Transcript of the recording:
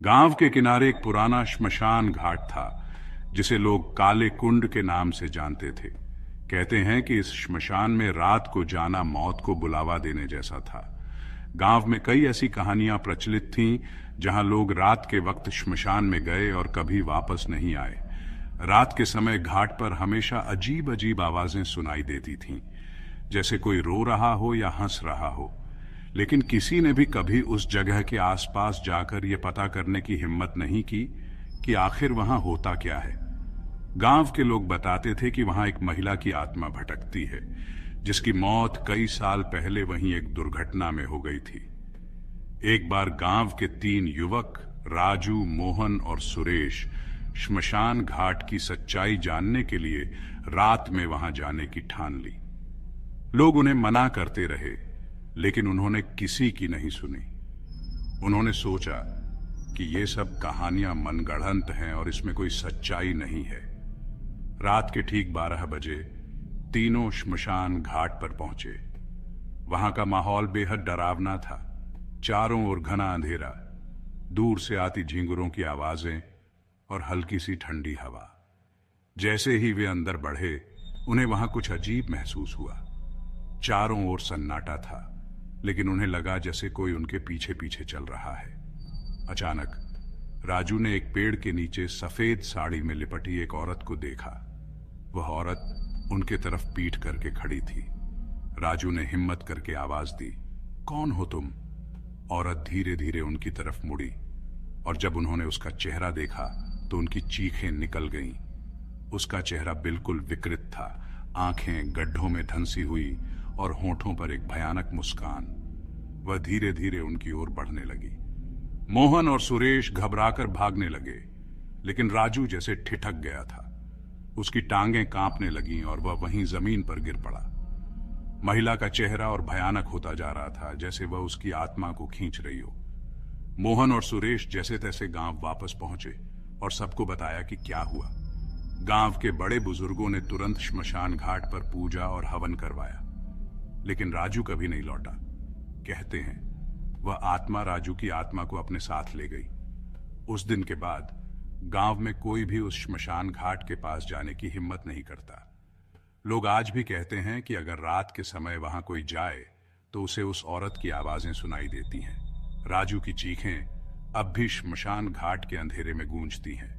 गांव के किनारे एक पुराना श्मशान घाट था जिसे लोग काले कुंड के नाम से जानते थे। कहते हैं कि इस श्मशान में रात को जाना मौत को बुलावा देने जैसा था। गांव में कई ऐसी कहानियां प्रचलित थीं जहां लोग रात के वक्त श्मशान में गए और कभी वापस नहीं आए। रात के समय घाट पर हमेशा अजीब अजीब आवाजें सुनाई देती थीं, जैसे कोई रो रहा हो या हंस रहा हो। लेकिन किसी ने भी कभी उस जगह के आसपास जाकर यह पता करने की हिम्मत नहीं की कि आखिर वहां होता क्या है। गांव के लोग बताते थे कि वहां एक महिला की आत्मा भटकती है, जिसकी मौत कई साल पहले वहीं एक दुर्घटना में हो गई थी। एक बार गांव के 3 युवक राजू, मोहन और सुरेश श्मशान घाट की सच्चाई जानने के लिए रात में वहां जाने की ठान ली। लोग उन्हें मना करते रहे, लेकिन उन्होंने किसी की नहीं सुनी। उन्होंने सोचा कि ये सब कहानियां मनगढ़ंत हैं और इसमें कोई सच्चाई नहीं है। रात के ठीक 12 बजे तीनों श्मशान घाट पर पहुंचे। वहां का माहौल बेहद डरावना था। चारों ओर घना अंधेरा, दूर से आती झींगुरों की आवाजें और हल्की सी ठंडी हवा। जैसे ही वे अंदर बढ़े, उन्हें वहां कुछ अजीब महसूस हुआ। चारों ओर सन्नाटा था, लेकिन उन्हें लगा जैसे कोई उनके पीछे पीछे चल रहा है। अचानक राजू ने एक पेड़ के नीचे सफेद साड़ी में लिपटी एक औरत को देखा। वह औरत उनके तरफ पीठ करके खड़ी थी। राजू ने हिम्मत करके आवाज दी, कौन हो तुम? औरत धीरे धीरे उनकी तरफ मुड़ी और जब उन्होंने उसका चेहरा देखा तो उनकी चीखें निकल गईं। उसका चेहरा बिल्कुल विकृत था, आंखें गड्ढों में धंसी हुई और होठों पर एक भयानक मुस्कान। वह धीरे धीरे उनकी ओर बढ़ने लगी। मोहन और सुरेश घबराकर भागने लगे, लेकिन राजू जैसे ठिठक गया था। उसकी टांगें कांपने लगीं और वह वहीं जमीन पर गिर पड़ा। महिला का चेहरा और भयानक होता जा रहा था, जैसे वह उसकी आत्मा को खींच रही हो। मोहन और सुरेश जैसे तैसे गांव वापस पहुंचे और सबको बताया कि क्या हुआ। गांव के बड़े बुजुर्गों ने तुरंत श्मशान घाट पर पूजा और हवन करवाया, लेकिन राजू कभी नहीं लौटा। कहते हैं वह आत्मा राजू की आत्मा को अपने साथ ले गई। उस दिन के बाद गांव में कोई भी उस श्मशान घाट के पास जाने की हिम्मत नहीं करता। लोग आज भी कहते हैं कि अगर रात के समय वहां कोई जाए तो उसे उस औरत की आवाजें सुनाई देती हैं। राजू की चीखें अब भी श्मशान घाट के अंधेरे में गूंजती हैं।